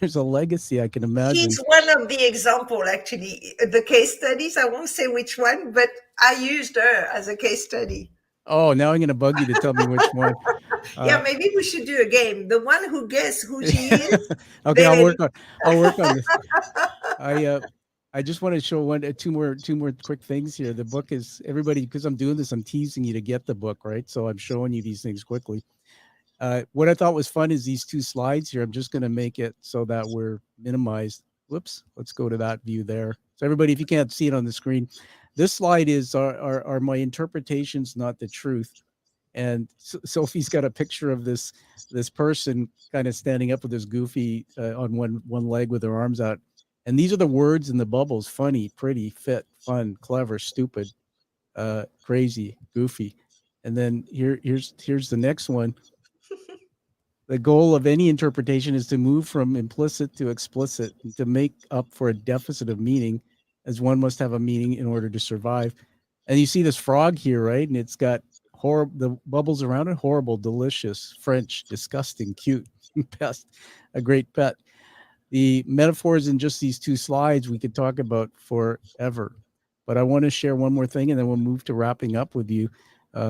there's a legacy, I can imagine. She's one of the example, actually. The case studies, I won't say which one, but I used her as a case study. Oh, now I'm going to bug you to tell me which one. Yeah, maybe we should do a game. The one who guesses who she is. Okay, I'll work on this. I just want to show two more quick things here. The book is, everybody, because I'm doing this, I'm teasing you to get the book, right? So I'm showing you these things quickly. What I thought was fun is these 2 slides here. I'm just going to make it so that we're minimized. Whoops. Let's go to that view there. So everybody, if you can't see it on the screen, this slide is are my interpretations, not the truth. And Sophie's got a picture of this person kind of standing up with this goofy on one leg with her arms out. And these are the words in the bubbles: funny, pretty, fit, fun, clever, stupid, crazy, goofy. And then here's the next one. The goal of any interpretation is to move from implicit to explicit, to make up for a deficit of meaning, as one must have a meaning in order to survive. And you see this frog here, right? And it's got the bubbles around it: horrible, delicious, French, disgusting, cute, best, a great pet. The metaphors in just these 2 slides we could talk about forever. But I want to share one more thing, and then we'll move to wrapping up with you,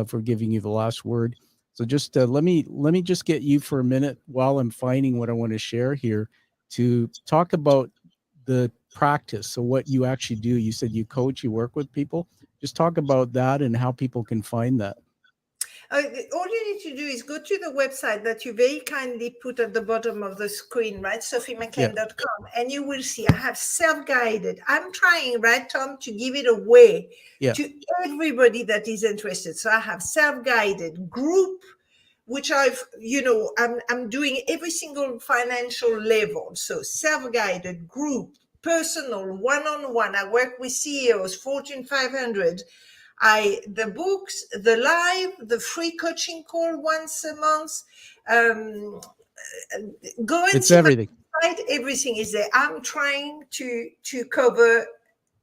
for giving you the last word. So just let me just get you for a minute while I'm finding what I want to share here, to talk about the practice. So what you actually do. You said you coach, you work with people. Just talk about that and how people can find that. All you need to do is go to the website that you very kindly put at the bottom of the screen, right? SophieMcLean.com, and you will see I have self-guided. I'm trying, right, Tom, to give it away to everybody that is interested. So I have self-guided group, which I'm doing every single financial level. So self-guided group, personal, one-on-one. I work with CEOs, Fortune 500. The books, the live, the free coaching call once a month. Go and It's see everything. my website. Everything is there. I'm trying to cover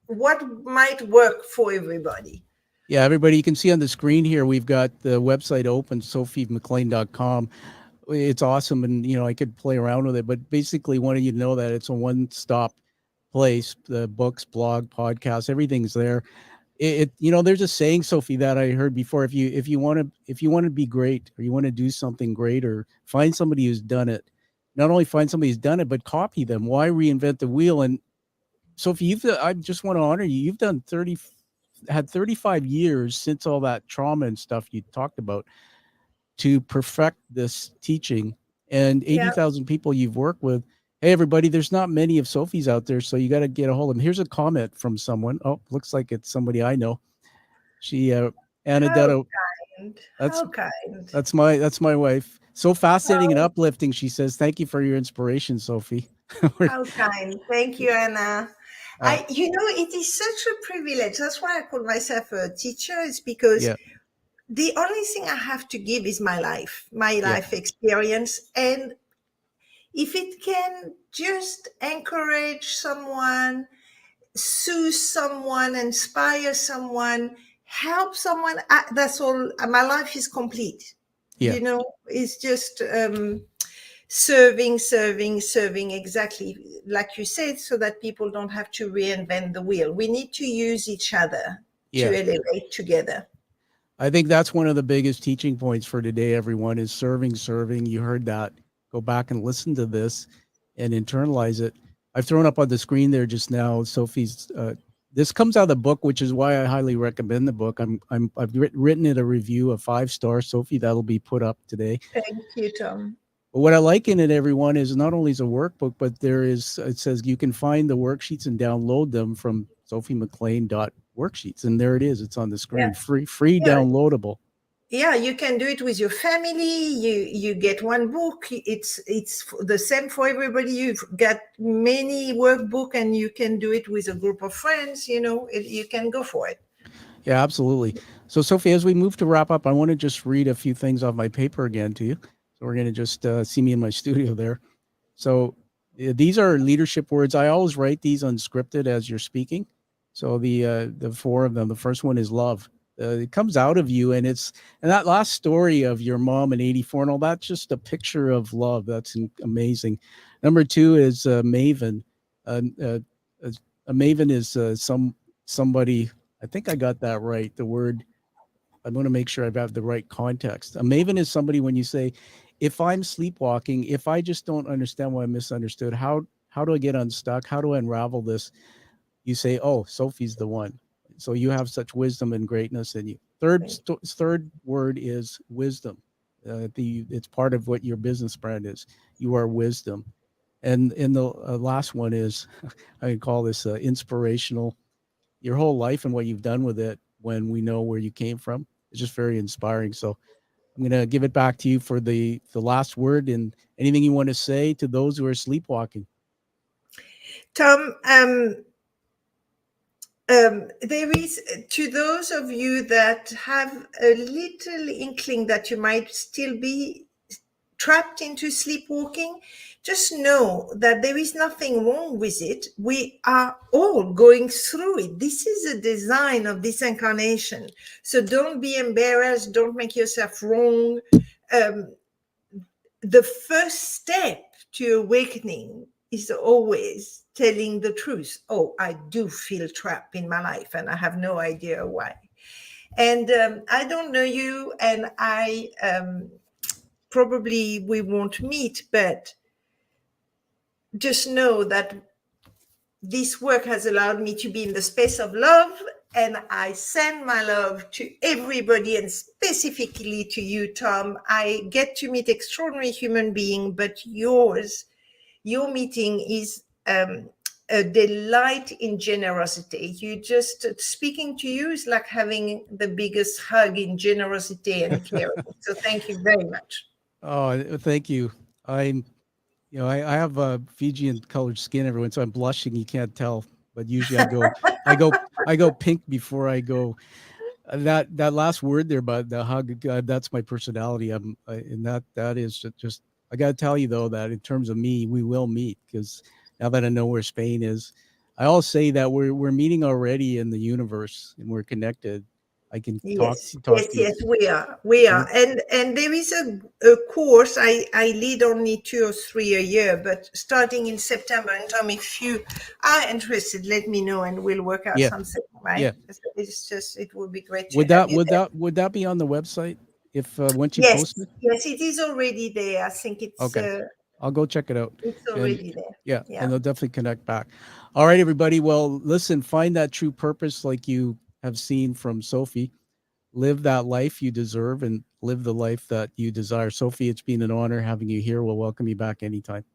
what might work for everybody. Yeah, everybody, you can see on the screen here, we've got the website open, sophiemclean.com. It's awesome, and I could play around with it, but basically wanted you to know that it's a one-stop place. The books, blog, podcasts, everything's there. There's a saying, Sophie, that I heard before. If you want to be great, or you want to do something great, or find somebody who's done it, not only find somebody who's done it, but copy them. Why reinvent the wheel? And Sophie, I just want to honor you. You've had 35 years since all that trauma and stuff you talked about to perfect this teaching, and 80,000 people you've worked with. Hey, everybody, there's not many of Sophie's out there, so you got to get a hold of them. Here's a comment from someone. Oh, looks like it's somebody I know. She, Anadetta. How kind. That's my wife. So fascinating and uplifting. She says, "Thank you for your inspiration, Sophie." How kind. Thank you, Anna. It is such a privilege. That's why I call myself a teacher, is because the only thing I have to give is my life experience. And if it can just encourage someone, soothe someone, inspire someone, help someone, that's all. My life is complete. It's just serving, exactly like you said, so that people don't have to reinvent the wheel. We need to use each other to elevate together. I think that's one of the biggest teaching points for today, everyone, is serving. You heard that. Go back and listen to this and internalize it. I've thrown up on the screen there just now Sophie's this comes out of the book, which is why I highly recommend the book. I've written it a review of 5 stars, Sophie. That'll be put up today. Thank you, Tom. But what I like in it, everyone, is not only is a workbook, but it says you can find the worksheets and download them from sophiemclean.worksheets. And there it is. It's on the screen. Free downloadable. Yeah, you can do it with your family. You get one book. It's the same for everybody. You've got many workbook, and you can do it with a group of friends. You can go for it. Yeah, absolutely. So, Sophie, as we move to wrap up, I want to just read a few things off my paper again to you. So we're going to just see me in my studio there. So these are leadership words. I always write these unscripted as you're speaking. So the 4 of them, the first one is love. It comes out of you, and that last story of your mom in 84 and all, that's just a picture of love. That's amazing. Number 2 is maven. A maven is somebody. I think I got that right. The word. I'm going to make sure I have the right context. A maven is somebody when you say, if I'm sleepwalking, if I just don't understand why I misunderstood, how do I get unstuck? How do I unravel this? You say, oh, Sophie's the one. So you have such wisdom and greatness in you. Third word is wisdom. It's part of what your business brand is. You are wisdom. And the last one is, I call this inspirational. Your whole life and what you've done with it, when we know where you came from, is just very inspiring. So I'm going to give it back to you for the last word and anything you want to say to those who are sleepwalking. Tom, there is, to those of you that have a little inkling that you might still be trapped into sleepwalking, just know that there is nothing wrong with it. We are all going through it. This is a design of this incarnation. So don't be embarrassed. Don't make yourself wrong. The first step to awakening is always telling the truth. Oh, I do feel trapped in my life and I have no idea why. And I don't know you, and I probably we won't meet, but just know that this work has allowed me to be in the space of love And I send my love to everybody and specifically to you, Tom. I get to meet extraordinary human beings, but your meeting is a delight in generosity. You just speaking to you is like having the biggest hug in generosity and caring. So thank you very much. Oh, thank you. I'm, I have a Fijian colored skin, everyone, so I'm blushing. You can't tell, but usually I go pink before I go. That last word there, but the hug, that's my personality. And that is just. I got to tell you though that in terms of me, we will meet because now that I know where Spain is, I always say that we're meeting already in the universe and we're connected. I can talk Yes, talk yes, to you. yes, we are. And there is a course, I lead only 2 or 3 a year, but starting in September. And Tom, if you are interested, let me know and we'll work out Yeah, something, right? yeah. It's just, it would be great to Would have that you would there. that would that be on the website if once you Yes, post it? yes, it is already there. I think Okay, I'll go check it out. it's And already there. yeah, Yeah. and they'll definitely connect back. All right, everybody. Well, listen, find that true purpose like you have seen from Sophie. Live that life you deserve and live the life that you desire. Sophie, it's been an honor having you here. We'll welcome you back anytime.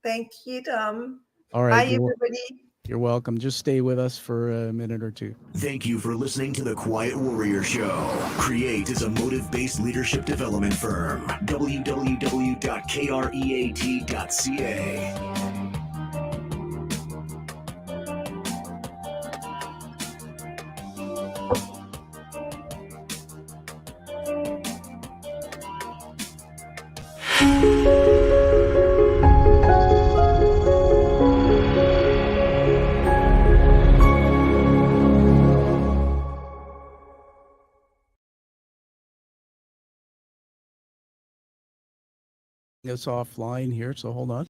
Thank you, Tom. All right, Bye, everybody. you're welcome. Just stay with us for a minute or two. Thank you for listening to the Quiet Warrior Show. Create is a motive-based leadership development firm. www.kreat.ca. It's offline here, so hold on.